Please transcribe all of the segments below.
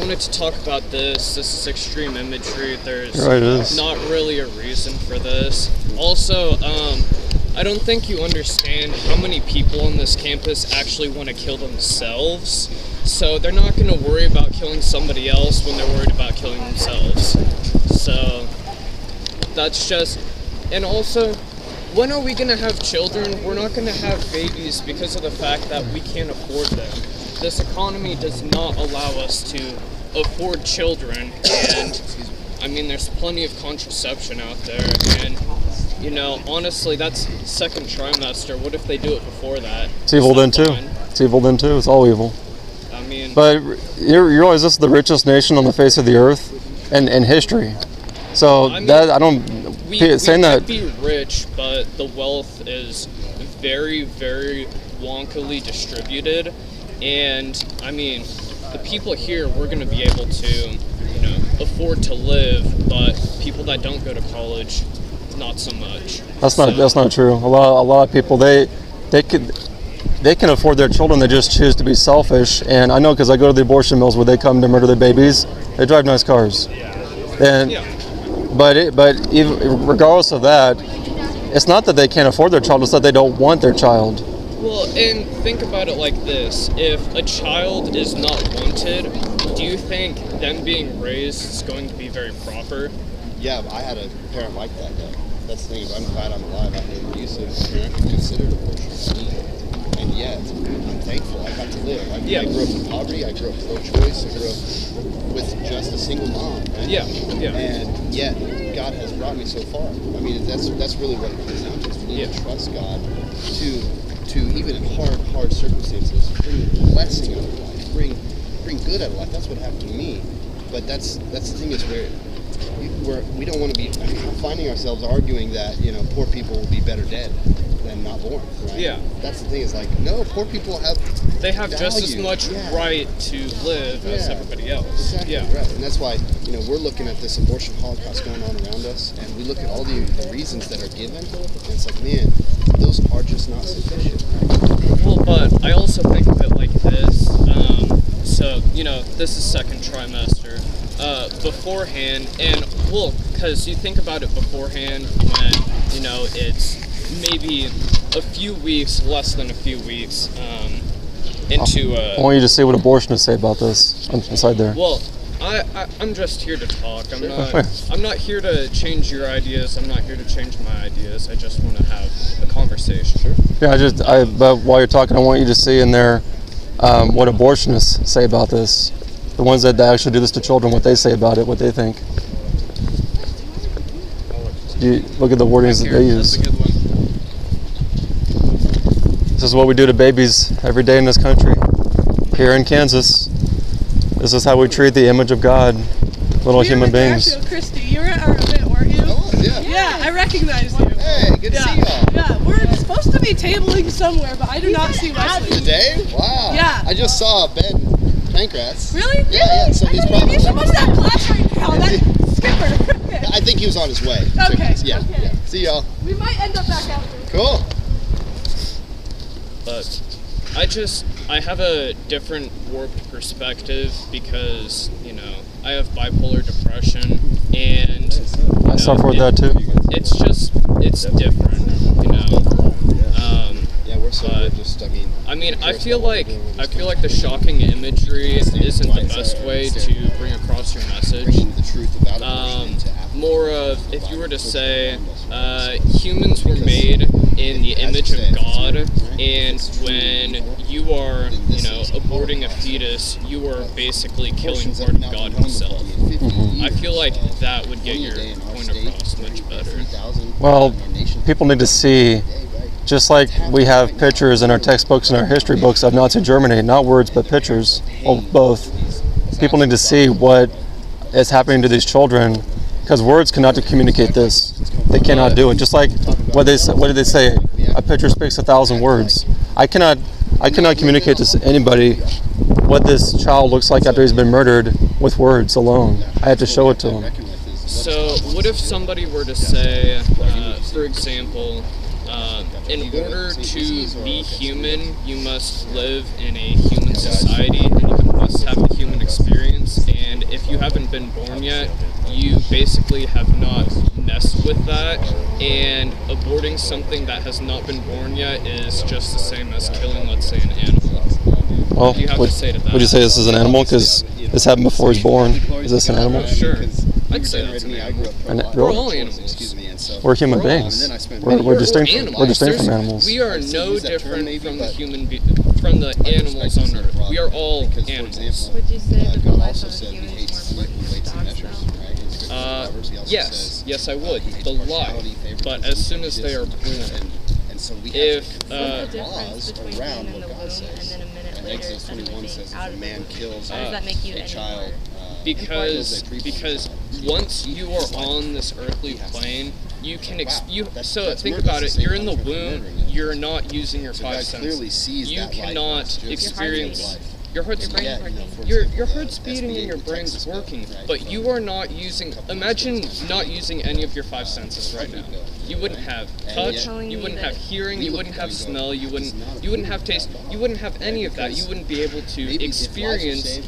wanted to talk about this. This is extreme imagery. There's not really a reason for this. Also, I don't think you understand how many people on this campus actually want to kill themselves. So they're not going to worry about killing somebody else when they're worried about killing themselves. So that's just... And also, when are we going to have children? We're not going to have babies because of the fact that we can't afford them. This economy does not allow us to afford children, and I mean, there's plenty of contraception out there, and you know, honestly, that's second trimester. What if they do it before that? It's evil then too. It's evil then too. It's all evil. I mean, but you realize this is the richest nation on the face of the earth in history. So I mean, that I don't saying that could be rich, but the wealth is very, very wonkily distributed. And I mean, the people here, we're going to be able to, you know, afford to live, but people that don't go to college, not so much. That's not true. A lot of people they can afford their children. They just choose to be selfish. And I know because I go to the abortion mills where they come to murder their babies. They drive nice cars. And but even regardless of that, it's not that they can't afford their child. It's that they don't want their child. Well, and think about it like this. If a child is not wanted, do you think them being raised is going to be very proper? Yeah, I had a parent like that, though. That's the thing, is I'm glad I'm alive. I had an abusive parent who considered abortion. And yet, I'm thankful I got to live. I grew up in poverty, I grew up pro-choice, I grew up with just a single mom. Right? Yeah. And yet, God has brought me so far. I mean, that's really what it comes down to, is to really trust God to even in hard circumstances, bring blessing out of life, bring good out of life. That's what happened to me. But that's the thing, is we don't want to be finding ourselves arguing that, you know, poor people will be better dead than not born, right? Yeah. That's the thing, is like, no, poor people have value. Just as much right to live as everybody else. Exactly, right. And that's why, you know, we're looking at this abortion holocaust going on around us, and we look at all the reasons that are given, and it's like, man, those are just not sufficient. Well, but I also think of it like this. So, you know, this is second trimester. Beforehand, and well, because you think about it beforehand when, you know, it's maybe a few weeks, less than a few weeks, into I want you to say what abortionists say about this inside there. Well, I'm just here to talk. I'm not here to change your ideas. I'm not here to change my ideas. I just want to have a conversation. Sure. Yeah, but while you're talking, I want you to see in there what abortionists say about this. The ones that actually do this to children, what they say about it, what they think. Look at the wordings that they use. That's a good one. This is what we do to babies every day in this country. Here in Kansas, this is how we treat the image of God, little human beings. Christy, you were at our event, weren't you? I was, yeah. Yeah, I recognized you. Hey, good to see y'all. Yeah, we're supposed to be tabling somewhere, but I do not see Wesley. Today? Wow. Yeah. I just saw Ben Pancratz. Really? Yeah. So he's probably. You're supposed to have class right now. That's skipper. I think he was on his way. Okay. Yeah. See y'all. We might end up back out there. Cool. But I have a different warped perspective because, you know, I have bipolar depression, and I suffer with that too. It's different, you know. We're so just, I feel like the shocking imagery isn't the best way to bring across your message. The truth about More of, if you were to say, humans were made in the image of God, and when you are, you know, aborting a fetus, you are basically killing part of God himself. I feel like that would get your point across much better. Well, people need to see, just like we have pictures in our textbooks and our history books of Nazi Germany, not words but pictures, well, both. People need to see what is happening to these children, because words cannot communicate this. They cannot do it. Just like what did they say? A picture speaks 1,000 words. I cannot communicate to anybody what this child looks like after he's been murdered with words alone. I have to show it to them. So what if somebody were to say, for example, in order to be human, you must live in a human society, and you must have the human experience, haven't been born yet, you basically have not messed with that, and aborting something that has not been born yet is just the same as killing, let's say, an animal. Well, What do you have to say to that? would you say this is an animal? Because this happened before he's born. Is this an animal? Sure. I'd say that's an animal. We're all animals. We're human beings. We're distinct. We're distinct from animals. We are no different from the from the animals on Earth. We are all animals. Would you say that the life of a human is more important than dogs, though? Yes, I would. The life, but as soon as they are born, if What's the difference between being in the womb and then a minute later suddenly being out of the womb? How does that make you any more? Because once you are on this earthly plane, you can so think about it. You're in the womb. You're not using your five senses. You cannot experience. Your heart's beating and your brain's working, but you are not using. Imagine not using any of your five senses right now. You wouldn't have touch. You wouldn't have hearing. You wouldn't have smell. You wouldn't have taste. You wouldn't have any of that. You wouldn't be able to experience,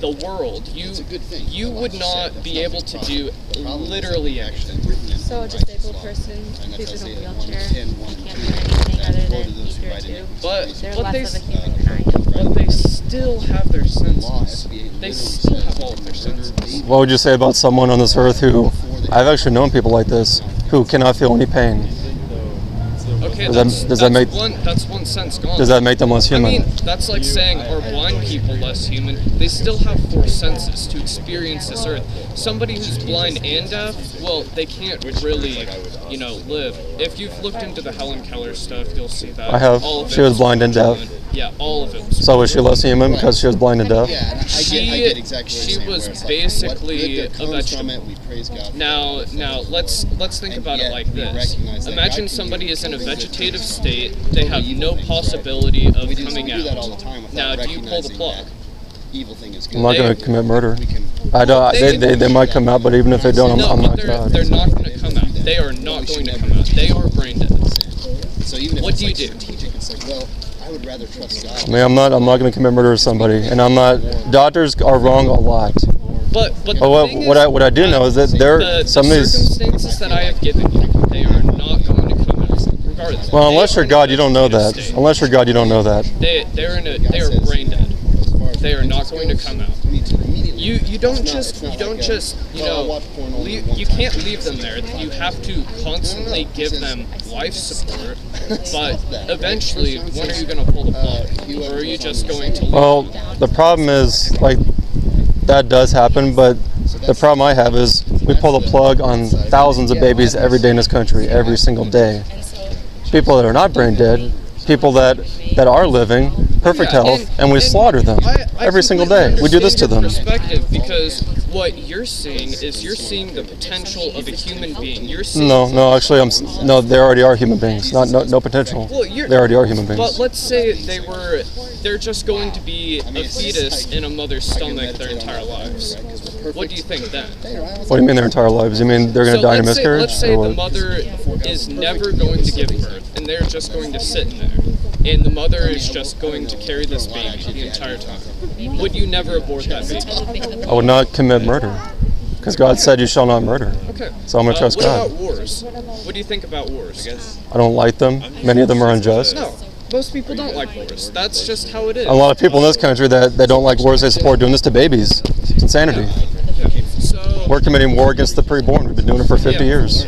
the world. You would not be able to do literally anything. So a disabled person who's in a wheelchair can't do anything other than eat their tube. They're less of a humankind. But they still have their senses. They still have all of their senses. What would you say about someone on this earth who, I've actually known people like this, who cannot feel any pain? Okay, that's one sense gone. Does that make them less human? I mean, that's like saying, are blind people less human? They still have four senses to experience this earth. Somebody who's blind and deaf, well, they can't really, live. If you've looked into the Helen Keller stuff, you'll see that. I have. All of She was blind and deaf. Yeah, all of it. So was she less human because she was blind and deaf? Yeah, She was basically a vegetable. Now, let's think about it like this. Imagine somebody is in a vegetative state. They have no possibility of coming out. Now, do you pull the plug? I'm not going to commit murder. I don't. They might come out, but even if they don't, I'm not God. They're not going to come out. They are not going to come out. They are brain dead. What do you do? I would rather trust God. I mean, I'm not going to commit murder to somebody, and I'm not. Doctors are wrong a lot. But what I do know is that some of these circumstances that I have given you, they are not going to come out, regardless. Well, unless you're God, you don't know that. Unless you're God, you don't know that. They are brain dead. They are not going to come out. You don't just you can't leave them there. You have to constantly give them life support. But eventually, when are you going to pull the plug? Or are you just going to leave Well, them? the problem is that does happen, but the problem I have is we pull the plug on thousands of babies every day in this country, every single day. People that are not brain dead, people that are living perfect health, and we slaughter them every single day. We do this to them. Perspective, because what you're seeing is you're seeing the potential of a human being. You're seeing No, actually, they already are human beings. No potential. Well, they already are human beings. But let's say they're just going to be a fetus in a mother's stomach their entire lives. What do you think then? What do you mean their entire lives? You mean they're going to die in a miscarriage? Let's say the mother is never going to give birth, and they're just going to sit in there. And the mother is just going to carry this baby the entire time. Would you never abort that baby? I would not commit murder, because God said you shall not murder. Okay. So I'm going to trust God. What about wars? What do you think about wars? I don't like them. Many of them are unjust. No, most people don't like wars. That's just how it is. A lot of people in this country that don't like wars, they support doing this to babies. It's insanity. So We're committing war against the preborn. We've been doing it for 50 years.